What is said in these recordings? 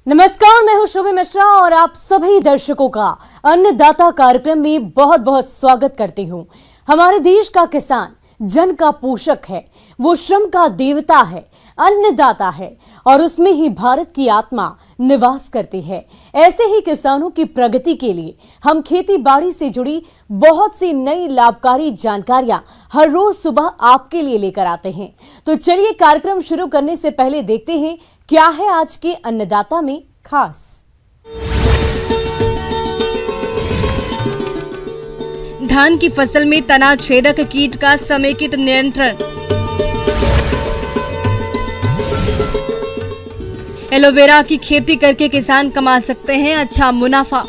नमस्कार, मैं हूं शुभि मिश्रा और आप सभी दर्शकों का अन्नदाता कार्यक्रम में बहुत बहुत स्वागत करती हूं। हमारे देश का किसान जन का पोषक है, वो श्रम का देवता है, अन्नदाता है और उसमें ही भारत की आत्मा निवास करती है। ऐसे ही किसानों की प्रगति के लिए हम खेती बाड़ी से जुड़ी बहुत सी नई लाभकारी जानकारियां हर रोज सुबह आपके लिए लेकर आते हैं। तो चलिए कार्यक्रम शुरू करने से पहले देखते हैं क्या है आज के अन्नदाता में खास। धान की फसल में तना छेदक कीट का समेकित नियंत्रण। एलोवेरा की खेती करके किसान कमा सकते हैं अच्छा मुनाफा।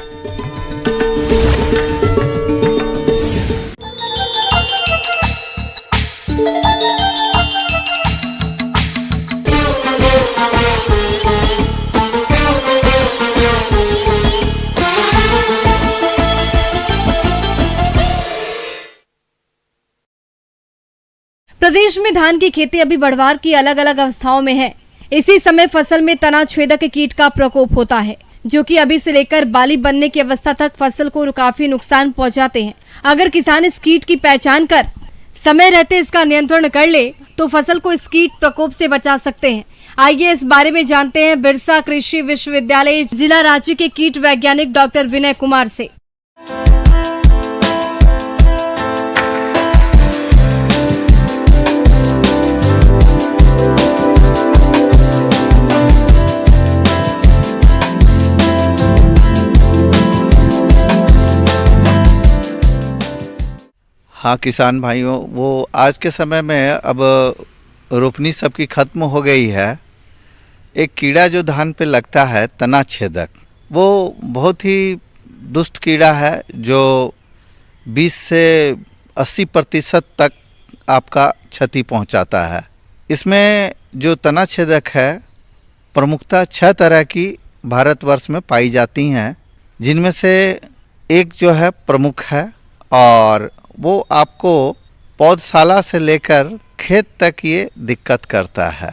प्रदेश में धान की खेती अभी बढ़वार की अलग अलग अवस्थाओं में है। इसी समय फसल में तना छेदक कीट का प्रकोप होता है, जो कि अभी से लेकर बाली बनने की अवस्था तक फसल को काफी नुकसान पहुंचाते हैं। अगर किसान इस कीट की पहचान कर समय रहते इसका नियंत्रण कर ले तो फसल को इस कीट प्रकोप से बचा सकते हैं। आइए इस बारे में जानते हैं बिरसा कृषि विश्वविद्यालय जिला रांची के कीट वैज्ञानिक डॉक्टर विनय कुमार से। हाँ किसान भाइयों, वो आज के समय में अब रोपनी सबकी खत्म हो गई है। एक कीड़ा जो धान पे लगता है तना छेदक, वो बहुत ही दुष्ट कीड़ा है जो 20 से 80% तक आपका क्षति पहुंचाता है। इसमें जो तना छेदक है प्रमुखतः 6 तरह की भारतवर्ष में पाई जाती हैं, जिनमें से एक जो है प्रमुख है और वो आपको पौधशाला से लेकर खेत तक ये दिक्कत करता है।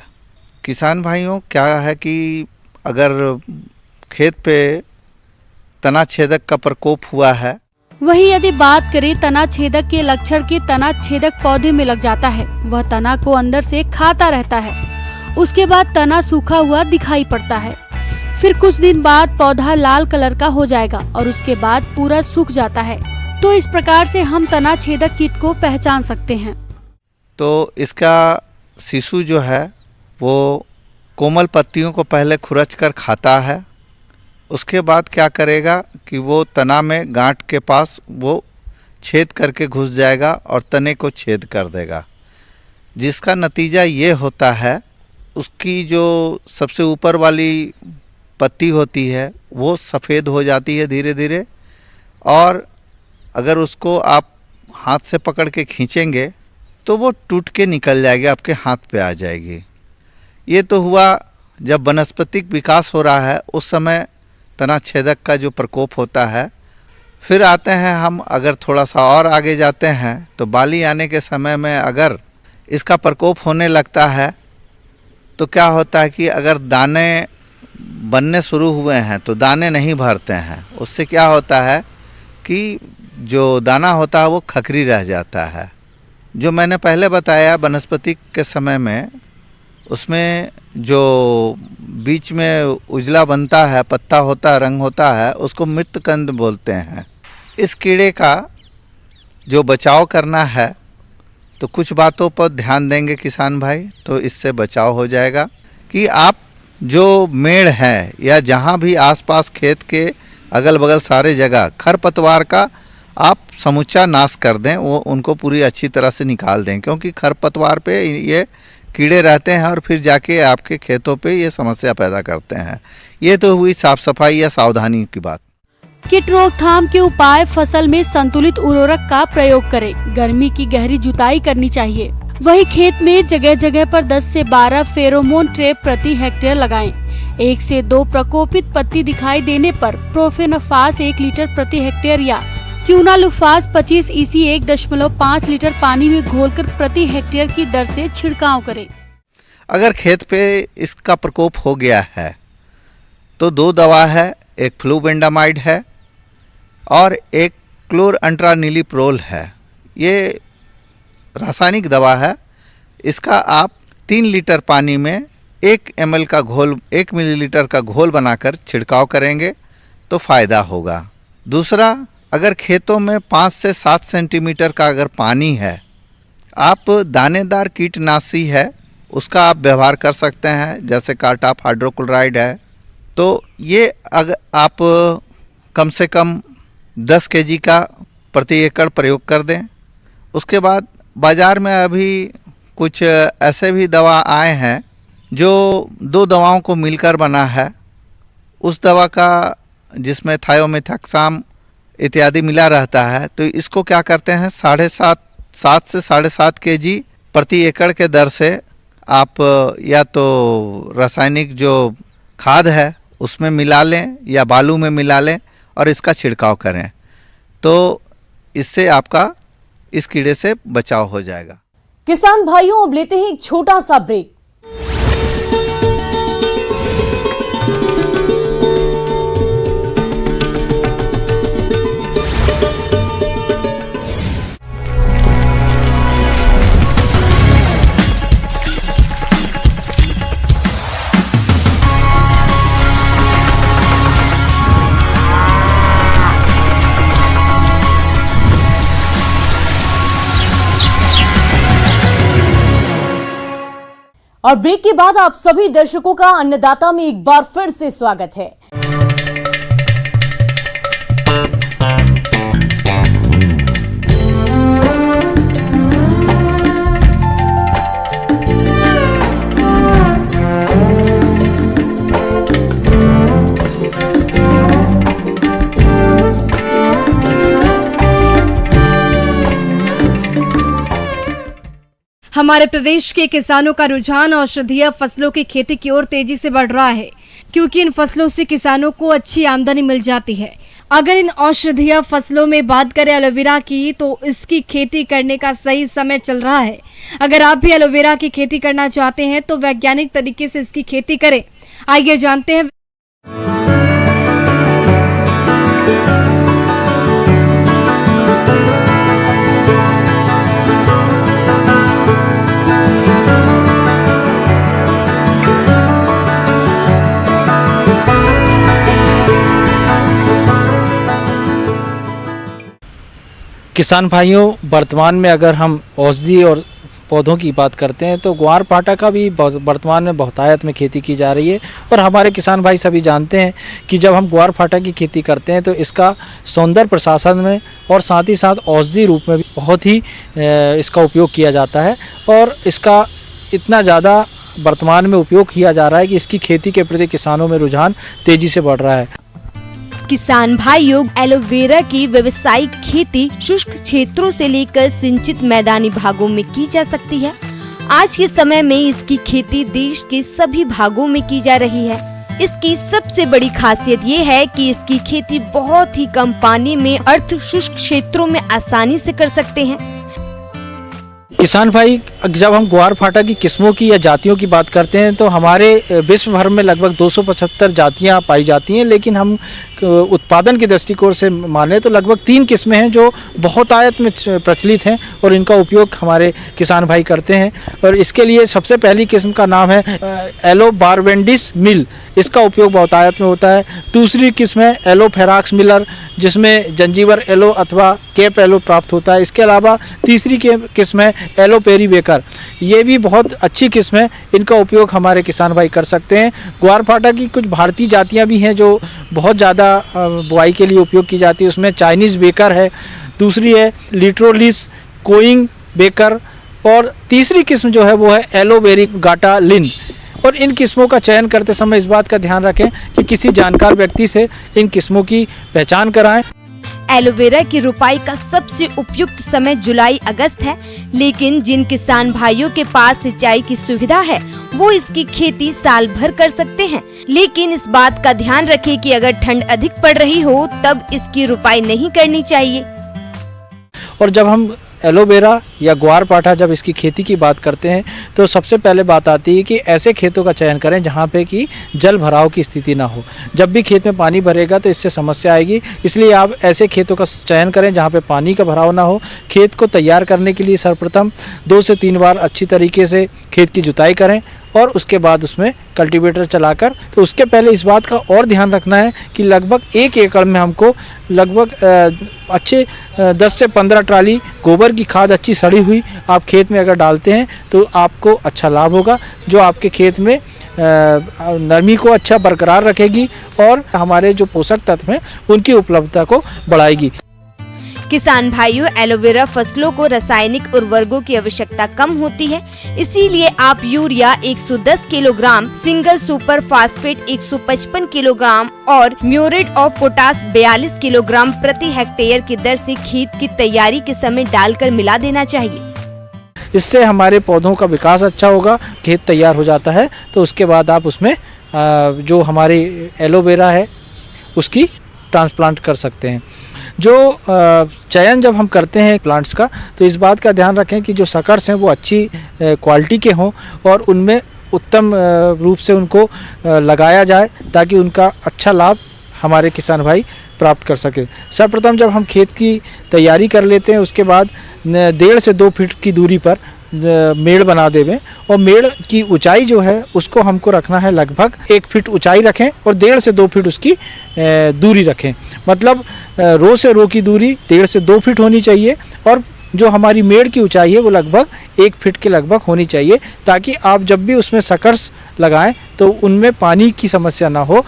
किसान भाइयों, क्या है कि अगर खेत पे तना छेदक का प्रकोप हुआ है, वहीं यदि बात करें तना छेदक के लक्षण के, तना छेदक पौधे में लग जाता है, वह तना को अंदर से खाता रहता है। उसके बाद तना सूखा हुआ दिखाई पड़ता है। फिर कुछ दिन बाद पौधा लाल कलर का हो जाएगा और उसके बाद पूरा सूख जाता है। तो इस प्रकार से हम तना छेदक कीट को पहचान सकते हैं। तो इसका शिशु जो है वो कोमल पत्तियों को पहले खुरच कर खाता है। उसके बाद क्या करेगा कि वो तना में गांठ के पास वो छेद करके घुस जाएगा और तने को छेद कर देगा, जिसका नतीजा ये होता है उसकी जो सबसे ऊपर वाली पत्ती होती है वो सफ़ेद हो जाती है धीरे धीरे, और अगर उसको आप हाथ से पकड़ के खींचेंगे तो वो टूट के निकल जाएगी, आपके हाथ पे आ जाएगी। ये तो हुआ जब वनस्पतिक विकास हो रहा है, उस समय तना छेदक का जो प्रकोप होता है। फिर आते हैं हम, अगर थोड़ा सा और आगे जाते हैं तो बाली आने के समय में अगर इसका प्रकोप होने लगता है तो क्या होता है कि अगर दाने बनने शुरू हुए हैं तो दाने नहीं भरते हैं। उससे क्या होता है कि जो दाना होता है वो खखरी रह जाता है। जो मैंने पहले बताया वनस्पति के समय में, उसमें जो बीच में उजला बनता है, पत्ता होता है, रंग होता है, उसको मृतकंद बोलते हैं। इस कीड़े का जो बचाव करना है तो कुछ बातों पर ध्यान देंगे किसान भाई, तो इससे बचाव हो जाएगा कि आप जो मेड़ है या जहाँ भी आसपास खेत के अगल बगल सारे जगह खरपतवार का आप समूचा नाश कर दें, वो उनको पूरी अच्छी तरह से निकाल दें, क्योंकि खरपतवार पे ये कीड़े रहते हैं और फिर जाके आपके खेतों पे ये समस्या पैदा करते हैं। ये तो हुई साफ सफाई या सावधानी की बात। कीट रोकथाम के उपाय: फसल में संतुलित उर्वरक का प्रयोग करें, गर्मी की गहरी जुताई करनी चाहिए। वही खेत में जगह जगह पर 10 से 12 फेरोमोन ट्रैप प्रति हेक्टेयर लगाएं। 1 से 2 प्रकोपित पत्ती दिखाई देने पर प्रोफेनोफास 1 लीटर प्रति हेक्टेयर या क्यूनालुफास 25 EC 1.5 लीटर पानी में घोलकर प्रति हेक्टेयर की दर से छिड़काव करें। अगर खेत पे इसका प्रकोप हो गया है तो 2 दवा है, एक फ्लूबेंडामाइड है और एक क्लोरअंट्रानिलीप्रोल है। ये रासायनिक दवा है। इसका आप 3 लीटर पानी में 1 ml का घोल, 1 मिलीलीटर का घोल बनाकर छिड़काव करेंगे तो फ़ायदा होगा। दूसरा, अगर खेतों में 5 से 7 सेंटीमीटर का अगर पानी है, आप दानेदार कीटनाशी है उसका आप व्यवहार कर सकते हैं, जैसे कार्टाप हाइड्रोक्लोराइड है। तो ये अगर आप कम से कम 10 kg का प्रति एकड़ प्रयोग कर दें। उसके बाद बाज़ार में अभी कुछ ऐसे भी दवा आए हैं जो 2 दवाओं को मिलकर बना है। उस दवा का जिसमें थायोमेथाक्साम इत्यादि मिला रहता है, तो इसको क्या करते हैं 7 से 7.5 kg प्रति एकड़ के दर से आप या तो रासायनिक जो खाद है उसमें मिला लें या बालू में मिला लें और इसका छिड़काव करें, तो इससे आपका इस कीड़े से बचाव हो जाएगा। किसान भाइयों, अब लेते हैं एक छोटा सा ब्रेक। और ब्रेक के बाद आप सभी दर्शकों का अन्नदाता में एक बार फिर से स्वागत है। हमारे प्रदेश के किसानों का रुझान औषधीय फसलों की खेती की ओर तेजी से बढ़ रहा है, क्योंकि इन फसलों से किसानों को अच्छी आमदनी मिल जाती है। अगर इन औषधीय फसलों में बात करें एलोवेरा की, तो इसकी खेती करने का सही समय चल रहा है। अगर आप भी एलोवेरा की खेती करना चाहते हैं तो वैज्ञानिक तरीके से इसकी खेती करें। आइए जानते हैं। किसान भाइयों, वर्तमान में अगर हम औषधि और पौधों की बात करते हैं तो ग्वारपाठा का भी वर्तमान में बहुतायत में खेती की जा रही है। और हमारे किसान भाई सभी जानते हैं कि जब हम ग्वारपाठा की खेती करते हैं तो इसका सौंदर्य प्रशासन में और साथ ही साथ औषधि रूप में भी बहुत ही इसका उपयोग किया जाता है। और इसका इतना ज़्यादा वर्तमान में उपयोग किया जा रहा है कि इसकी खेती के प्रति किसानों में रुझान तेजी से बढ़ रहा है। किसान भाइयों, एलोवेरा की व्यावसायिक खेती शुष्क क्षेत्रों से लेकर सिंचित मैदानी भागों में की जा सकती है। आज के समय में इसकी खेती देश के सभी भागों में की जा रही है। इसकी सबसे बड़ी खासियत ये है कि इसकी खेती बहुत ही कम पानी में अर्ध शुष्क क्षेत्रों में आसानी से कर सकते हैं। किसान भाई, जब हम ग्वारपाठा की किस्मों की या जातियों की बात करते हैं तो हमारे विश्व भर में लगभग 275 जातियां पाई जाती हैं, लेकिन हम उत्पादन के दृष्टिकोण से माने तो लगभग 3 किस्में हैं जो बहुतायत में प्रचलित हैं और इनका उपयोग हमारे किसान भाई करते हैं। और इसके लिए सबसे पहली किस्म का नाम है एलोबार्बेंडिस मिल, इसका उपयोग बहुतायत में होता है। दूसरी किस्म है एलोफेराक्स मिलर, जिसमें जंजीवर एलो अथवा केप एलो प्राप्त होता है। इसके अलावा तीसरी किस्म है एलोपेरी बेकर, ये भी बहुत अच्छी किस्म है, इनका उपयोग हमारे किसान भाई कर सकते हैं। ग्वारपाठा की कुछ भारतीय जातियां भी हैं जो बहुत ज़्यादा बुआई के लिए उपयोग की जाती है, उसमें चाइनीज़ बेकर है, दूसरी है लिट्रोलिस कोइंग बेकर और तीसरी किस्म जो है वो है एलोवेरी गाटा लिन। और इन किस्मों का चयन करते समय इस बात का ध्यान रखें कि किसी जानकार व्यक्ति से इन किस्मों की पहचान कराएं। एलोवेरा की रुपाई का सबसे उपयुक्त समय जुलाई अगस्त है, लेकिन जिन किसान भाइयों के पास सिंचाई की सुविधा है वो इसकी खेती साल भर कर सकते हैं। लेकिन इस बात का ध्यान रखें कि अगर ठंड अधिक पड़ रही हो तब इसकी रुपाई नहीं करनी चाहिए। और जब हम एलोवेरा या ग्वारपाठा जब इसकी खेती की बात करते हैं तो सबसे पहले बात आती है कि ऐसे खेतों का चयन करें जहाँ पे कि जल भराव की स्थिति ना हो। जब भी खेत में पानी भरेगा तो इससे समस्या आएगी, इसलिए आप ऐसे खेतों का चयन करें जहाँ पे पानी का भराव ना हो। खेत को तैयार करने के लिए सर्वप्रथम 2 से 3 बार अच्छी तरीके से खेत की जुताई करें और उसके बाद उसमें कल्टीवेटर चलाकर, तो उसके पहले इस बात का और ध्यान रखना है कि लगभग 1 एकड़ में हमको लगभग अच्छे 10 से 15 ट्राली गोबर की खाद अच्छी सड़ी हुई आप खेत में अगर डालते हैं तो आपको अच्छा लाभ होगा, जो आपके खेत में नरमी को अच्छा बरकरार रखेगी और हमारे जो पोषक तत्व हैं उनकी उपलब्धता को बढ़ाएगी। किसान भाइयों, एलोवेरा फसलों को रासायनिक उर्वरकों की आवश्यकता कम होती है, इसीलिए आप urea 110 kilogram, single super phosphate 155 kilogram और म्यूरेट ऑफ पोटास 42 किलोग्राम प्रति हेक्टेयर की दर से खेत की तैयारी के समय डालकर मिला देना चाहिए। इससे हमारे पौधों का विकास अच्छा होगा। खेत तैयार हो जाता है तो उसके बाद आप उसमें जो हमारी एलोवेरा है उसकी ट्रांसप्लांट कर सकते हैं। जो चयन जब हम करते हैं प्लांट्स का तो इस बात का ध्यान रखें कि जो सकर्स हैं वो अच्छी क्वालिटी के हों और उनमें उत्तम रूप से उनको लगाया जाए ताकि उनका अच्छा लाभ हमारे किसान भाई प्राप्त कर सके। सर्वप्रथम जब हम खेत की तैयारी कर लेते हैं उसके बाद 1.5 से 2 फीट की दूरी पर मेड़ बना देवें और मेड़ की ऊंचाई जो है उसको हमको रखना है लगभग 1 फीट ऊंचाई रखें और 1.5 से 2 फीट उसकी दूरी रखें। मतलब रो से रो की दूरी 1.5 से 2 फीट होनी चाहिए और जो हमारी मेड़ की ऊंचाई है वो लगभग 1 फीट के लगभग होनी चाहिए ताकि आप जब भी उसमें सकर्स लगाएं तो उनमें पानी की समस्या ना हो।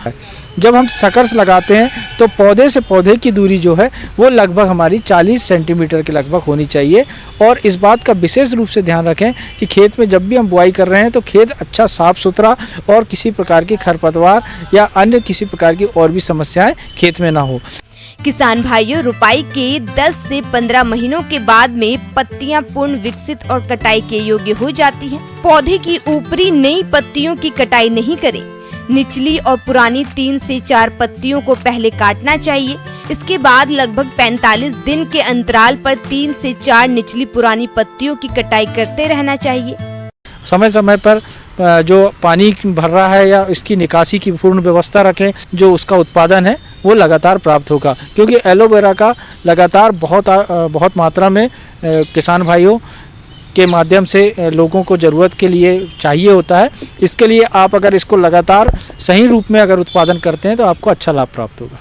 जब हम सकर्स लगाते हैं तो पौधे से पौधे की दूरी जो है वो लगभग हमारी 40 सेंटीमीटर के लगभग होनी चाहिए और इस बात का विशेष रूप से ध्यान रखें कि खेत में जब भी हम बुआई कर रहे हैं तो खेत अच्छा साफ सुथरा और किसी प्रकार की खरपतवार या अन्य किसी प्रकार की और भी समस्याएं खेत में ना हो। किसान भाइयों, रुपाई के 10 से 15 महीनों के बाद में पत्तियां पूर्ण विकसित और कटाई के योग्य हो जाती हैं। पौधे की ऊपरी नई पत्तियों की कटाई नहीं करें। निचली और पुरानी 3 से 4 पत्तियों को पहले काटना चाहिए। इसके बाद लगभग 45 दिन के अंतराल पर 3 से 4 निचली पुरानी पत्तियों की कटाई करते रहना चाहिए। समय समय पर जो पानी भर रहा है या इसकी निकासी की पूर्ण व्यवस्था रखें, जो उसका उत्पादन है वो लगातार प्राप्त होगा, क्योंकि एलोवेरा का लगातार बहुत मात्रा में किसान भाइयों के माध्यम से लोगों को ज़रूरत के लिए चाहिए होता है। इसके लिए आप अगर इसको लगातार सही रूप में अगर उत्पादन करते हैं तो आपको अच्छा लाभ प्राप्त होगा।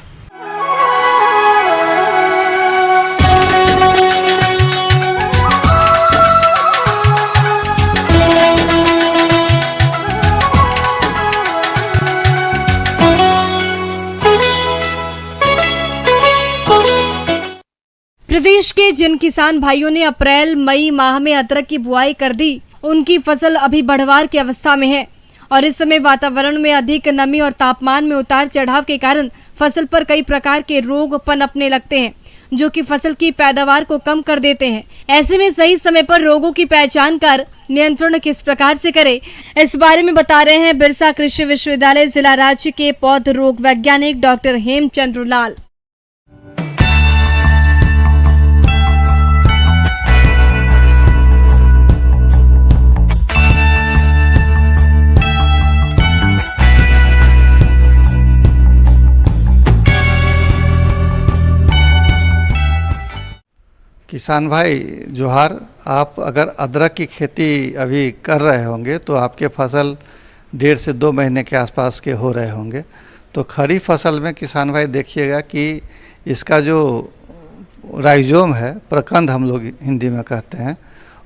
प्रदेश के जिन किसान भाइयों ने अप्रैल मई माह में अदरक की बुआई कर दी, उनकी फसल अभी बढ़वार की अवस्था में है और इस समय वातावरण में अधिक नमी और तापमान में उतार चढ़ाव के कारण फसल पर कई प्रकार के रोग पनपने लगते हैं, जो कि फसल की पैदावार को कम कर देते हैं। ऐसे में सही समय पर रोगों की पहचान कर नियंत्रण किस प्रकार से करें, इस बारे में बता रहे हैं बिरसा कृषि विश्वविद्यालय जिला राज्य के पौध रोग वैज्ञानिक डॉक्टर हेमचंद्र लाल। किसान भाई जोहार, आप अगर अदरक की खेती अभी कर रहे होंगे तो आपके फसल 1.5 से 2 महीने के आसपास के हो रहे होंगे। तो खरीफ फसल में किसान भाई देखिएगा कि इसका जो राइजोम है, प्रकंद हम लोग हिंदी में कहते हैं,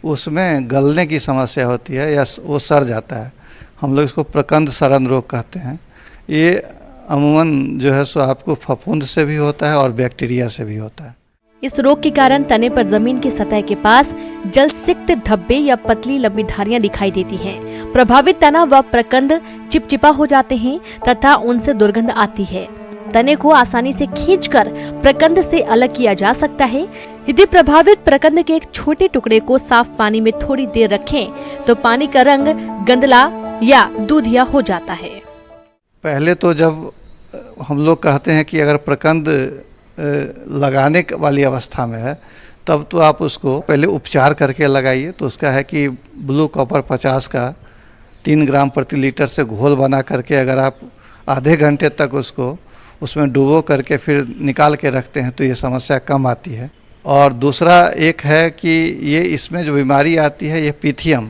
उसमें गलने की समस्या होती है या वो सड़ जाता है। हम लोग इसको प्रकंद सड़न रोग कहते हैं। ये अमूमन जो है सो आपको फफूंद से भी होता है और बैक्टीरिया से भी होता है। इस रोग के कारण तने पर जमीन की सतह के पास जलसिक्त धब्बे या पतली लंबी धारियां दिखाई देती हैं। प्रभावित तना व प्रकंद चिपचिपा हो जाते हैं तथा उनसे दुर्गंध आती है। तने को आसानी से खींचकर प्रकंद से अलग किया जा सकता है। यदि प्रभावित प्रकंद के एक छोटे टुकड़े को साफ पानी में थोड़ी देर रखें तो पानी का रंग गंदला या दूधिया हो जाता है। पहले तो जब हम लोग कहते हैं कि अगर प्रकंद लगाने वाली अवस्था में है तब तो आप उसको पहले उपचार करके लगाइए। तो उसका है कि ब्लू कॉपर 50 का 3 ग्राम प्रति लीटर से घोल बना करके अगर आप आधे घंटे तक उसको उसमें डुबो करके फिर निकाल के रखते हैं तो ये समस्या कम आती है। और दूसरा एक है कि ये इसमें जो बीमारी आती है ये पीथियम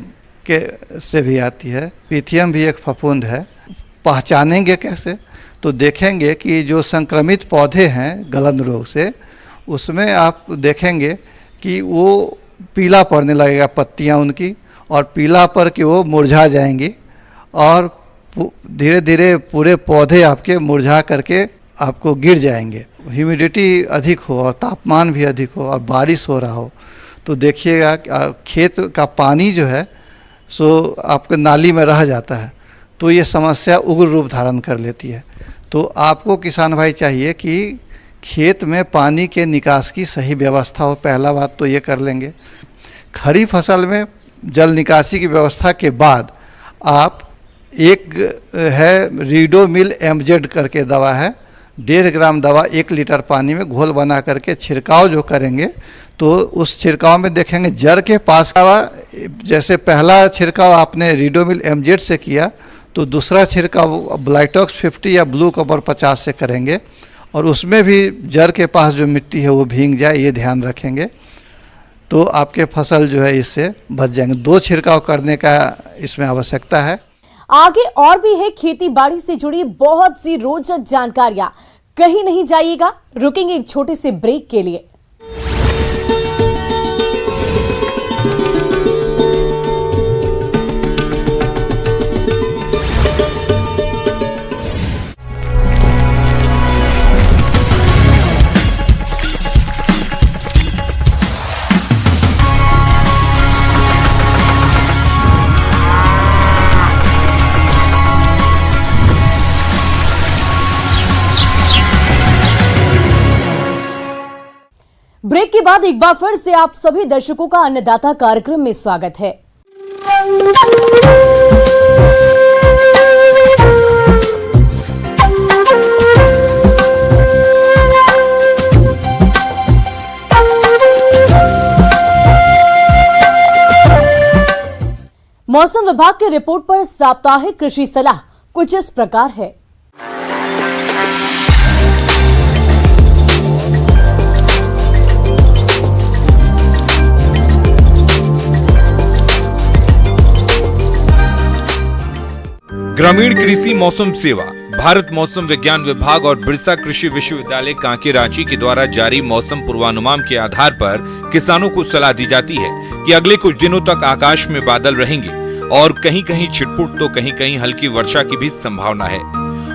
के से भी आती है। पीथियम भी एक फफूंद है। पहचानेंगे कैसे? तो देखेंगे कि जो संक्रमित पौधे हैं गलन रोग से, उसमें आप देखेंगे कि वो पीला पड़ने लगेगा पत्तियां उनकी, और पीला पड़ के वो मुरझा जाएंगी और धीरे धीरे पूरे पौधे आपके मुरझा करके आपको गिर जाएंगे। ह्यूमिडिटी अधिक हो और तापमान भी अधिक हो और बारिश हो रहा हो तो देखिएगा खेत का पानी जो है सो आपके नाली में रह जाता है, तो ये समस्या उग्र रूप धारण कर लेती है। तो आपको किसान भाई चाहिए कि खेत में पानी के निकास की सही व्यवस्था हो। पहला बात तो ये कर लेंगे। खड़ी फसल में जल निकासी की व्यवस्था के बाद आप एक है रीडोमिल एमजेड करके दवा है, 1.5 ग्राम दवा 1 लीटर पानी में घोल बना करके छिड़काव जो करेंगे तो उस छिड़काव में देखेंगे जड़ के पास का, जैसे पहला छिड़काव आपने रीडोमिल एमजेड से किया तो दूसरा छिड़काव ब्लाइटॉक्स 50 या ब्लू कॉपर 50 से करेंगे, और उसमें भी जड़ के पास जो मिट्टी है वो भीग जाए, ये ध्यान रखेंगे तो आपके फसल जो है इससे बच जाएंगे। 2 छिड़काव करने का इसमें आवश्यकता है। आगे और भी है खेती बाड़ी से जुड़ी बहुत सी रोचक जानकारियां। कहीं नहीं जाइएगा, रुकेंगे एक छोटे से ब्रेक के लिए। ब्रेक के बाद एक बार फिर से आप सभी दर्शकों का अन्नदाता कार्यक्रम में स्वागत है। मौसम विभाग की रिपोर्ट पर साप्ताहिक कृषि सलाह कुछ इस प्रकार है। ग्रामीण कृषि मौसम सेवा, भारत मौसम विज्ञान विभाग और बिरसा कृषि विश्वविद्यालय कांके रांची के द्वारा जारी मौसम पूर्वानुमान के आधार पर किसानों को सलाह दी जाती है कि अगले कुछ दिनों तक आकाश में बादल रहेंगे और कहीं कहीं छिटपुट तो कहीं कहीं हल्की वर्षा की भी संभावना है।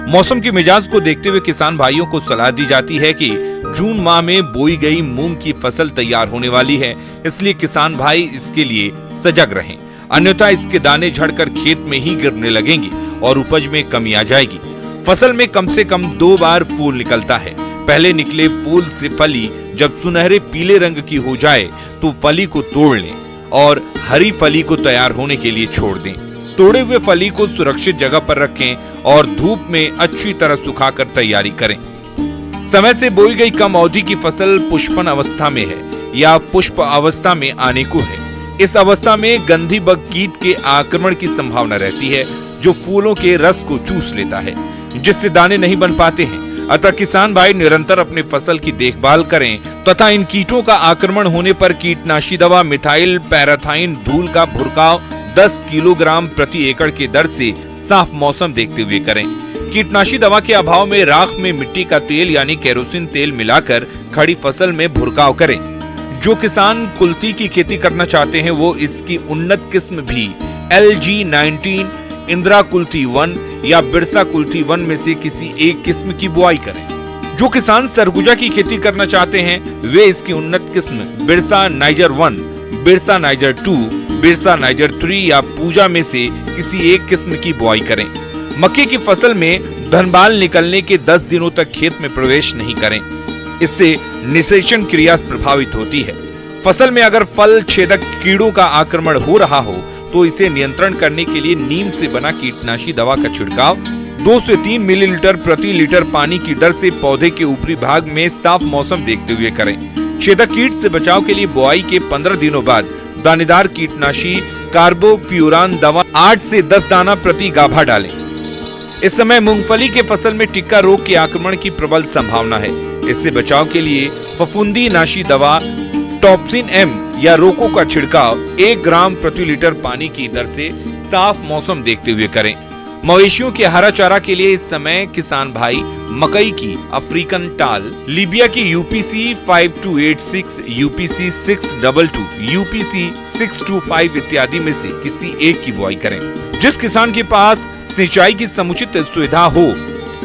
मौसम के मिजाज को देखते हुए किसान भाइयों को सलाह दी जाती है कि जून माह में बोई गई मूंग की फसल तैयार होने वाली है, इसलिए किसान भाई इसके लिए सजग रहें, अन्यथा इसके दाने झड़कर खेत में ही गिरने लगेंगे और उपज में कमी आ जाएगी। फसल में कम से कम 2 बार फूल निकलता है। पहले निकले फूल से फली जब सुनहरे पीले रंग की हो जाए तो फली को तोड़ लें और हरी फली को तैयार होने के लिए छोड़ दें। तोड़े हुए फली को सुरक्षित जगह पर रखें और धूप में अच्छी तरह सुखाकर तैयारी करें। समय से बोई गई कम अवधि की फसल पुष्पन अवस्था में है या पुष्प अवस्था में आने को है। इस अवस्था में गंधी बग कीट के आक्रमण की संभावना रहती है जो फूलों के रस को चूस लेता है, जिससे दाने नहीं बन पाते हैं। अतः किसान भाई निरंतर अपनी फसल की देखभाल करें तथा इन कीटों का आक्रमण होने पर कीटनाशी दवा मिथाइल पैराथाइन धूल का भुरकाव 10 किलोग्राम प्रति एकड़ के दर से साफ मौसम देखते हुए करें। कीटनाशी दवा के अभाव में राख में मिट्टी का तेल यानी केरोसिन तेल मिलाकर खड़ी फसल में भुरकाव करें। जो किसान कुल्थी की खेती करना चाहते हैं वो इसकी उन्नत किस्म भी LG19, इंदिरा कुल्थी 1 या बिरसा कुल्थी 1 में से किसी एक किस्म की बुआई करें। जो किसान सरगुजा की खेती करना चाहते हैं वे इसकी उन्नत किस्म Birsa niger 1, Birsa niger 2, Birsa niger 3 या पूजा में से किसी एक किस्म की बुआई करें। मक्के की फसल में धनबाल निकलने के 10 दिनों तक खेत में प्रवेश नहीं करें, इससे निषेचन क्रिया प्रभावित होती है। फसल में अगर फल छेदक कीड़ों का आक्रमण हो रहा हो तो इसे नियंत्रण करने के लिए नीम से बना कीटनाशी दवा का छिड़काव 2 से 3 मिलीलीटर प्रति लीटर पानी की दर से पौधे के ऊपरी भाग में साफ मौसम देखते हुए करें। छेदक कीट से बचाव के लिए बुआई के 15 दिनों बाद दानेदार कीटनाशी कार्बोफ्यूरान दवा 8 से 10 दाना प्रति गाभा डालें। इस समय मूंगफली के फसल में टिक्का रोग के आक्रमण की प्रबल संभावना है। इससे बचाव के लिए फफूंदी नाशी दवा टॉप्सिन एम या रोको का छिड़काव 1 ग्राम प्रति लीटर पानी की दर से साफ मौसम देखते हुए करें। मवेशियों के हरा चारा के लिए इस समय किसान भाई मकई की अफ्रीकन टाल, लीबिया की यूपीसी 5286, यूपीसी 622, यूपीसी 625 इत्यादि में से किसी एक की बुआई करें। जिस किसान के पास सिंचाई की समुचित सुविधा हो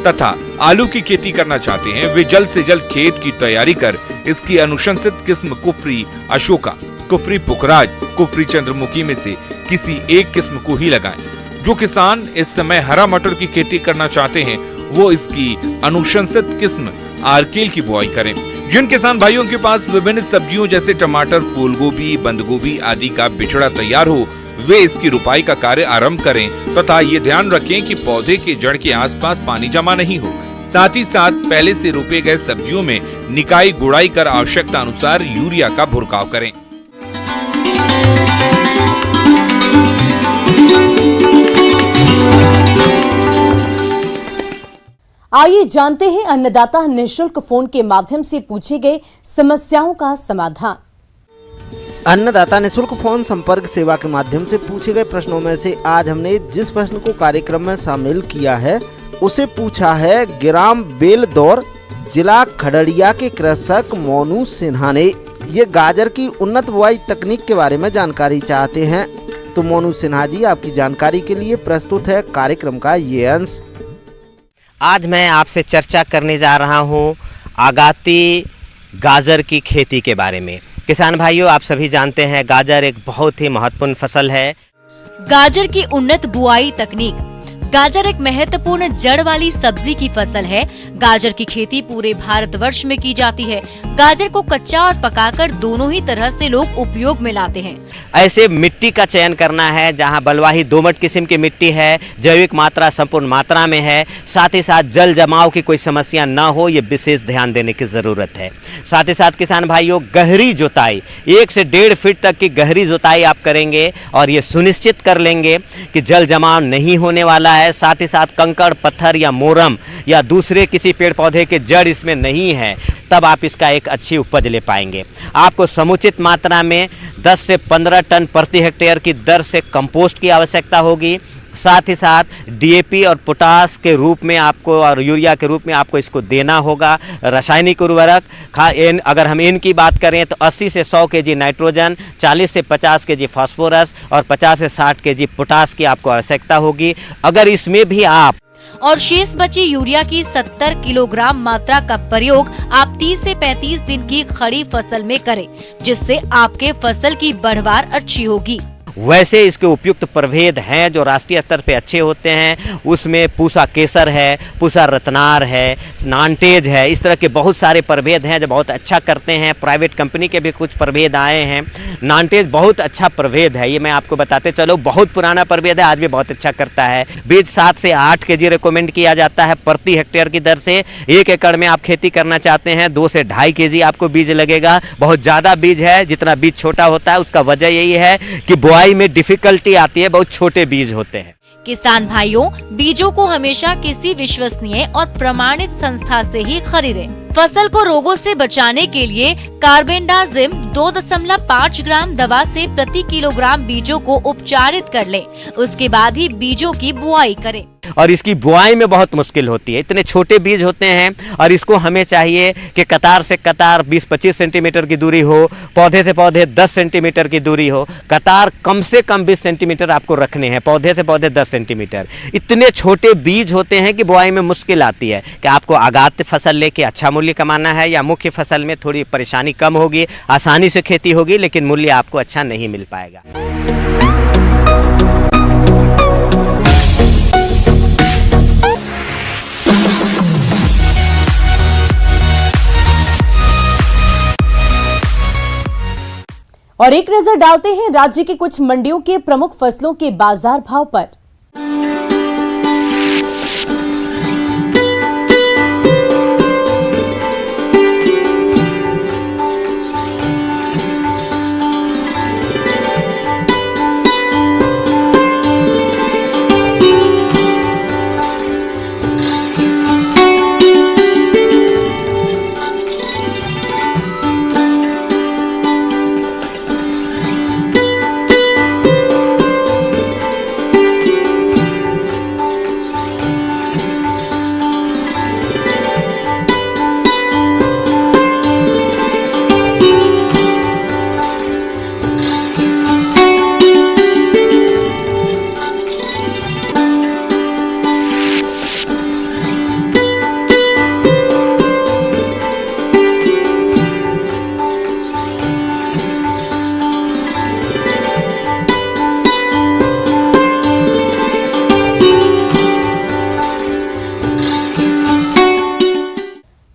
तथा आलू की खेती करना चाहते हैं, वे जल्द से जल्द खेत की तैयारी कर इसकी अनुशंसित किस्म कुफरी अशोका, कुफरी पुखराज, कुफरी चंद्रमुखी में से किसी एक किस्म को ही लगाएं। जो किसान इस समय हरा मटर की खेती करना चाहते हैं, वो इसकी अनुशंसित किस्म आर्केल की बुआई करें। जिन किसान भाइयों के पास विभिन्न सब्जियों जैसे टमाटर, फूल गोभी, बंद गोभी आदि का बिचड़ा तैयार हो, वे इसकी रुपाई का कार्य आरंभ करें तथा ये ध्यान रखें कि पौधे के जड़ के आसपास पानी जमा नहीं हो। साथ ही साथ पहले से रोपे गए सब्जियों में निकाई गुड़ाई कर आवश्यकता अनुसार यूरिया का भुरकाव करें। आइए जानते हैं अन्नदाता निःशुल्क फोन के माध्यम से पूछे गए समस्याओं का समाधान। अन्नदाता निःशुल्क फोन संपर्क सेवा के माध्यम से पूछे गए प्रश्नों में से आज हमने जिस प्रश्न को कार्यक्रम में शामिल किया है उसे पूछा है ग्राम बेलदौर, जिला खगड़िया के कृषक मोनू सिन्हा ने। ये गाजर की उन्नत बुआई तकनीक के बारे में जानकारी चाहते हैं। तो मोनू सिन्हा जी, आपकी जानकारी के लिए प्रस्तुत है कार्यक्रम का ये अंश। आज मैं आपसे चर्चा करने जा रहा हूँ आगाती गाजर की खेती के बारे में। किसान भाइयों, आप सभी जानते हैं गाजर एक बहुत ही महत्वपूर्ण फसल है। गाजर की उन्नत बुआई तकनीक। गाजर एक महत्वपूर्ण जड़ वाली सब्जी की फसल है। गाजर की खेती पूरे भारतवर्ष में की जाती है। गाजर को कच्चा और पकाकर दोनों ही तरह से लोग उपयोग में लाते हैं। ऐसे मिट्टी का चयन करना है जहां बलुआही दोमट किस्म की मिट्टी है, जैविक मात्रा संपूर्ण मात्रा में है, साथ ही साथ जल जमाव की कोई समस्या न हो, ये विशेष ध्यान देने की जरूरत है। साथ ही साथ किसान भाइयों, गहरी जुताई 1 से 1.5 फीट तक की गहरी जुताई आप करेंगे और ये सुनिश्चित कर लेंगे कि जल जमाव नहीं होने वाला है। साथ ही साथ कंकड़, पत्थर या मोरम या दूसरे किसी पेड़ पौधे के जड़ इसमें नहीं है, तब आप इसका एक अच्छी उपज ले पाएंगे। आपको समुचित मात्रा में 10 से 15 टन प्रति हेक्टेयर की दर से कंपोस्ट की आवश्यकता होगी। साथ ही साथ डीएपी और पोटास के रूप में आपको और यूरिया के रूप में आपको इसको देना होगा। रासायनिक उर्वरक अगर हम इनकी बात करें तो 80 से 100 केजी नाइट्रोजन, 40 से 50 केजी फास्फोरस और 50 से 60 केजी पोटास की आपको आवश्यकता होगी। अगर इसमें भी आप और शेष बची यूरिया की 70 किलोग्राम मात्रा का प्रयोग आप 30 से 35 दिन की खड़ी फसल में करें, जिससे आपके फसल की बढ़वार अच्छी होगी। वैसे इसके उपयुक्त प्रभेद हैं जो राष्ट्रीय स्तर पे अच्छे होते हैं। उसमें पूसा केसर है, पूसा रत्नार है, नानटेज है, इस तरह के बहुत सारे प्रभेद हैं जो बहुत अच्छा करते हैं। प्राइवेट कंपनी के भी कुछ प्रभेद आए हैं। नानटेज बहुत अच्छा प्रभेद है, ये मैं आपको बताते चलो, बहुत पुराना प्रभेद है, आज भी बहुत अच्छा करता है। बीज 7 से 8 केजी रिकमेंड किया जाता है प्रति हेक्टेयर की दर से। 1 एकड़ में आप खेती करना चाहते हैं 2 से 2.5 केजी आपको बीज लगेगा। बहुत ज़्यादा बीज है, जितना बीज छोटा होता है उसका वजह यही है कि बुआई में डिफिकल्टी आती है, बहुत छोटे बीज होते हैं। किसान भाइयों, बीजों को हमेशा किसी विश्वसनीय और प्रमाणित संस्था से ही खरीदें। फसल को रोगों से बचाने के लिए कार्बेंडाजिम 2.5 ग्राम दवा से प्रति किलोग्राम बीजों को उपचारित कर लें। उसके बाद ही बीजों की बुआई करें। और इसकी बुआई में बहुत मुश्किल होती है, इतने छोटे बीज होते हैं और इसको हमें चाहिए कि कतार से कतार 20-25 सेंटीमीटर की दूरी हो, पौधे से पौधे 10 सेंटीमीटर की दूरी हो। कतार कम से कम 20 सेंटीमीटर आपको रखने हैं, पौधे से पौधे 10 सेंटीमीटर। इतने छोटे बीज होते हैं कि बुआई में मुश्किल आती है कि आपको आगात फसल लेके अच्छा मूल्य कमाना है या मुख्य फसल में थोड़ी परेशानी कम होगी, आसानी से खेती होगी, लेकिन मूल्य आपको अच्छा नहीं मिल पाएगा। और एक नजर डालते हैं राज्य की कुछ मंडियों के प्रमुख फसलों के बाजार भाव पर।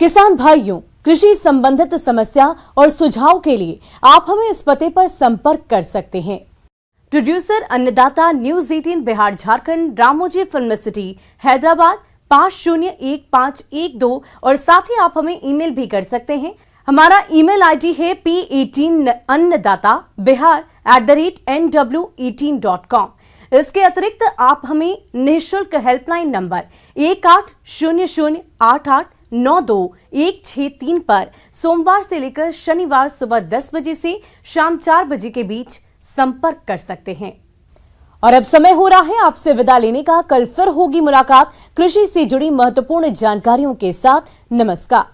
किसान भाइयों, कृषि संबंधित समस्या और सुझाव के लिए आप हमें इस पते पर संपर्क कर सकते हैं। प्रोड्यूसर अन्नदाता news 18 Bihar Jharkhand, Ramoji film city Hyderabad 501512 और साथ ही आप हमें ईमेल भी कर सकते हैं। हमारा ईमेल आईडी है p18annadatabihar@nw18.com। इसके अतिरिक्त आप हमें निःशुल्क हेल्पलाइन नंबर 180088921663 पर सोमवार से लेकर शनिवार सुबह 10 बजे से शाम 4 बजे के बीच संपर्क कर सकते हैं। और अब समय हो रहा है आपसे विदा लेने का। कल फिर होगी मुलाकात कृषि से जुड़ी महत्वपूर्ण जानकारियों के साथ। नमस्कार।